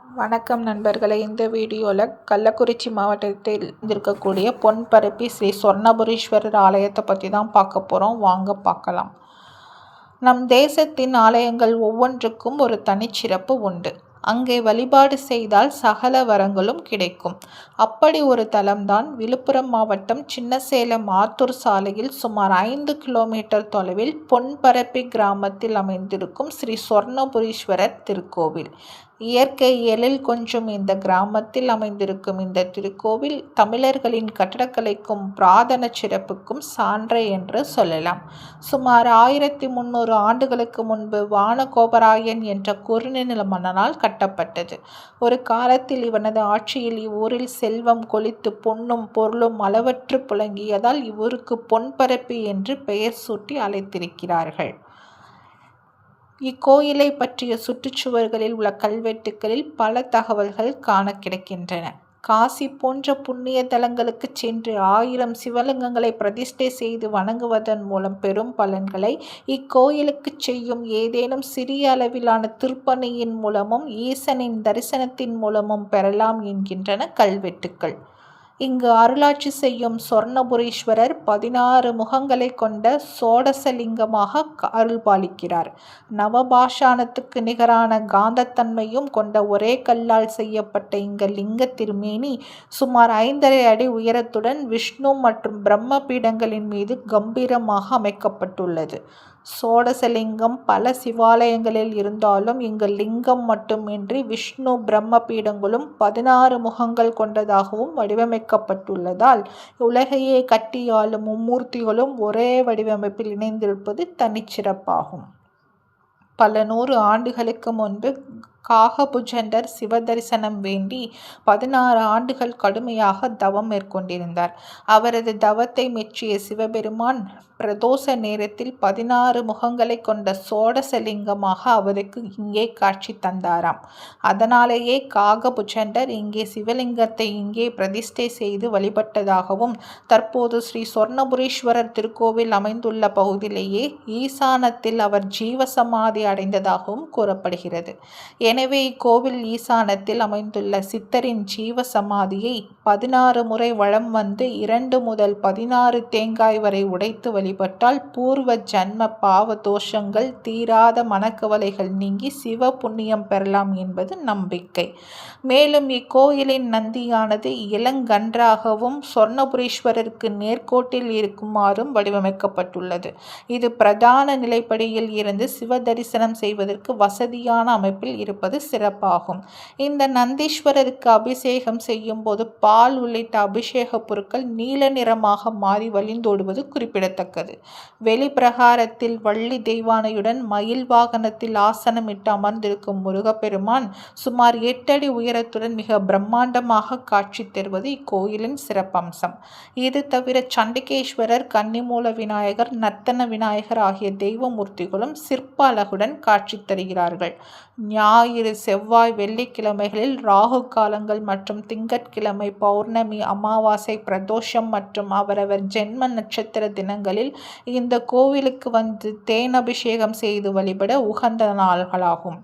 வணக்கம் நண்பர்களே. இந்த வீடியோவில் கள்ளக்குறிச்சி மாவட்டத்தில் இருக்கக்கூடிய பொன்பரப்பி ஸ்ரீ சொர்ணபுரீஸ்வரர் ஆலயத்தை பற்றி தான் பார்க்க போகிறோம். வாங்க பார்க்கலாம். நம் தேசத்தின் ஆலயங்கள் ஒவ்வொன்றுக்கும் ஒரு தனிச்சிறப்பு உண்டு. அங்கே வழிபாடு செய்தால் சகல வரங்களும் கிடைக்கும். அப்படி ஒரு தலம்தான் விழுப்புரம் மாவட்டம் சின்னசேலம் ஆத்தூர் சாலையில் சுமார் 5 கிலோமீட்டர் தொலைவில் பொன்பரப்பி கிராமத்தில் அமைந்திருக்கும் ஸ்ரீ சொர்ணபுரீஸ்வரர் திருக்கோவில். இயற்கை எழில் கொஞ்சம் இந்த கிராமத்தில் அமைந்திருக்கும் இந்த திருக்கோவில் தமிழர்களின் கட்டடக்கலைக்கும் பிரார்த்தன சிறப்புக்கும் சான்றே என்று சொல்லலாம். சுமார் 1300 ஆண்டுகளுக்கு முன்பு வானகோபராயன் என்ற குறுநில மன்னனால் கட்டப்பட்டது. ஒரு காலத்தில் இவனது ஆட்சியில் இவ்வூரில் செல்வம் கொழித்து பொன்னும் பொருளும் அளவற்று புழங்கியதால் இவ்வூருக்கு பொன்பரப்பி என்று பெயர் சூட்டி அழைத்திருக்கிறார்கள். இக்கோயிலை பற்றிய சுற்றுச்சுவர்களில் உள்ள கல்வெட்டுகளில் பல தகவல்கள் காண கிடைக்கின்றன. காசி போன்ற புண்ணிய தலங்களுக்கு சென்று 1000 சிவலிங்கங்களை பிரதிஷ்டை செய்து வணங்குவதன் மூலம் பெரும் பலன்களை இக்கோயிலுக்கு செய்யும் ஏதேனும் சிறிய அளவிலான திருப்பணியின் மூலமும் ஈசனின் தரிசனத்தின் மூலமும் பெறலாம் என்கின்றன கல்வெட்டுக்கள். இங்கு அருளாட்சி செய்யும் சொர்ணபுரீஸ்வரர் 16 முகங்களை கொண்ட சோடசலிங்கமாக அருள்பாலிக்கிறார். நவபாஷாணத்துக்கு நிகரான காந்தத்தன்மையும் கொண்ட ஒரே கல்லால் செய்யப்பட்ட இங்க லிங்க திருமேனி சுமார் 5.5 அடி உயரத்துடன் விஷ்ணு மற்றும் பிரம்ம பீடங்களின் மீது கம்பீரமாக அமைக்கப்பட்டுள்ளது. சோடசலிங்கம் பல சிவாலயங்களில் இருந்தாலும் இங்கு லிங்கம் மட்டுமின்றி விஷ்ணு பிரம்ம பீடங்களும் 16 முகங்கள் கொண்டதாகவும் வடிவமைக்கப்பட்டுள்ளதால் உலகையே கட்டியாளும் மும்மூர்த்திகளும் ஒரே வடிவமைப்பில் இணைந்திருப்பது தனிச்சிறப்பாகும். பல 100 ஆண்டுகளுக்கு முன்பு காகபுஜண்டர் சிவதரிசனம் வேண்டி 16 ஆண்டுகள் கடுமையாக தவம் மேற்கொண்டிருந்தார். அவரது தவத்தை மெச்சிய சிவபெருமான் பிரதோஷ நேரத்தில் 16 முகங்களை கொண்ட சோடசலிங்கமாக அவருக்கு இங்கே காட்சி தந்தாராம். அதனாலேயே காகபுஜண்டர் இங்கே சிவலிங்கத்தை இங்கே பிரதிஷ்டை செய்து வழிபட்டதாகவும் தற்போது ஸ்ரீ சொர்ணபுரீஸ்வரர் திருக்கோவில் அமைந்துள்ள பகுதியிலேயே ஈசானத்தில் அவர் ஜீவசமாதி அடைந்ததாகவும் கூறப்படுகிறது. எனவே இக்கோவில் ஈசானத்தில் அமைந்துள்ள சித்தரின் ஜீவ சமாதியை 16 முறை வலம் வந்து 2 முதல் 16 தேங்காய் வரை உடைத்து வழிபட்டால் பூர்வ ஜன்ம பாவ தோஷங்கள் தீராத மனக்கவலைகள் நீங்கி சிவ புண்ணியம் பெறலாம் என்பது நம்பிக்கை. மேலும் இக்கோயிலின் நந்தியானது இளங்கன்றாகவும் சொர்ணபுரீஸ்வரருக்கு நேர்கோட்டில் இருக்குமாறும் வடிவமைக்கப்பட்டுள்ளது. இது பிரதான நிலைப்படியில் இருந்து சிவ தரிசனம் செய்வதற்கு வசதியான அமைப்பில் இருப்பது சிறப்பாகும். இந்த நந்தீஸ்வரருக்கு அபிஷேகம் செய்யும் போது பால் உள்ளிட்ட அபிஷேக பொருட்கள் நீல நிறமாக மாறி வழிந்தோடுவது குறிப்பிடத்தக்கது. வெளிப்பிரகாரத்தில் வள்ளி தெய்வானையுடன் மயில் வாகனத்தில் ஆசனமிட்டு அமர்ந்திருக்கும் முருகப்பெருமான் சுமார் 8 அடி உயரத்துடன் மிக பிரம்மாண்டமாக காட்சி தருவது இக்கோயிலின் சிறப்பம்சம். இது தவிர சண்டிகேஸ்வரர், கன்னிமூல விநாயகர், நர்த்தன விநாயகர் ஆகிய தெய்வமூர்த்திகளும் சிற்ப அழகுடன் காட்சி தருகிறார்கள். ஞாயிறு, செவ்வாய், வெள்ளிக்கிழமைகளில் ராகு காலங்கள் மற்றும் திங்கட்கிழமை, பௌர்ணமி, அமாவாசை, பிரதோஷம் மற்றும் அவரவர் ஜென்ம நட்சத்திர தினங்களில் இந்த கோவிலுக்கு வந்து தேன் அபிஷேகம் செய்து வழிபட உகந்த நாள்களாகும்.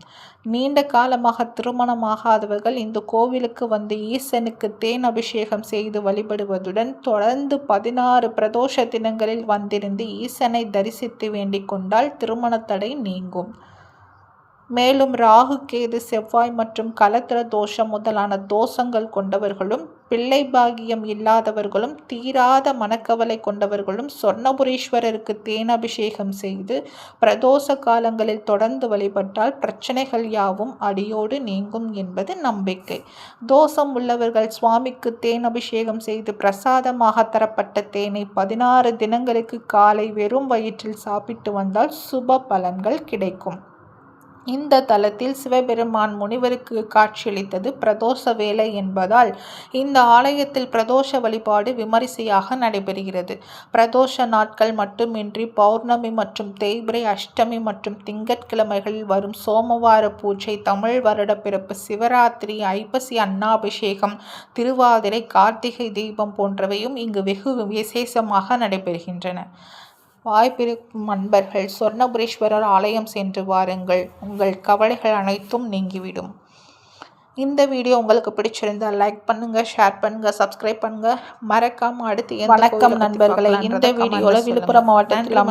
நீண்ட காலமாக திருமணமாகாதவர்கள் இந்த கோவிலுக்கு வந்து ஈசனுக்கு தேன் அபிஷேகம் செய்து வழிபடுவதுடன் தொடர்ந்து 16 பிரதோஷ தினங்களில் வந்திருந்து ஈசனை தரிசித்து வேண்டிக் கொண்டால் திருமண தடை நீங்கும். மேலும் ராகு, கேது, செவ்வாய் மற்றும் கலத்திர தோஷம் முதலான தோஷங்கள் கொண்டவர்களும் பிள்ளை பாகியம் இல்லாதவர்களும் தீராத மனக்கவலை கொண்டவர்களும் சொர்ணபுரீஸ்வரருக்கு தேனாபிஷேகம் செய்து பிரதோஷ காலங்களில் தொடர்ந்து வழிபட்டால் பிரச்சனைகள் யாவும் அடியோடு நீங்கும் என்பது நம்பிக்கை. தோஷம் உள்ளவர்கள் சுவாமிக்கு தேன் அபிஷேகம் செய்து பிரசாதமாக தரப்பட்ட தேனை 16 தினங்களுக்கு காலை வெறும் வயிற்றில் சாப்பிட்டு வந்தால் சுப பலன்கள் கிடைக்கும். இந்த தலத்தில் சிவபெருமான் முனிவருக்கு காட்சியளித்தது பிரதோஷ வேளை என்பதால் இந்த ஆலயத்தில் பிரதோஷ வழிபாடு விமரிசையாக நடைபெறுகிறது. பிரதோஷ நாட்கள் மட்டுமின்றி பௌர்ணமி மற்றும் தேய்பிரை, அஷ்டமி மற்றும் திங்கட்கிழமைகளில் வரும் சோமவார பூஜை, தமிழ் வருட பிறப்பு, சிவராத்திரி, ஐப்பசி அன்னாபிஷேகம், திருவாதிரை, கார்த்திகை தீபம் போன்றவையும் இங்கு வெகு விசேஷமாக நடைபெறுகின்றன. வாய்ப்பிருக்கும் நண்பர்கள் சொர்ணபுரீஸ்வரர் ஆலயம் சென்று வாருங்கள். உங்கள் கவலைகள் அனைத்தும் நீங்கிவிடும். இந்த வீடியோ உங்களுக்கு பிடிச்சிருந்தா லைக் பண்ணுங்கள், ஷேர் பண்ணுங்கள், சப்ஸ்கிரைப் பண்ணுங்கள். மறக்காமல் அடுத்து வணக்கம் நண்பர்களே. இந்த வீடியோவில் விழுப்புரம் மாவட்டத்தில்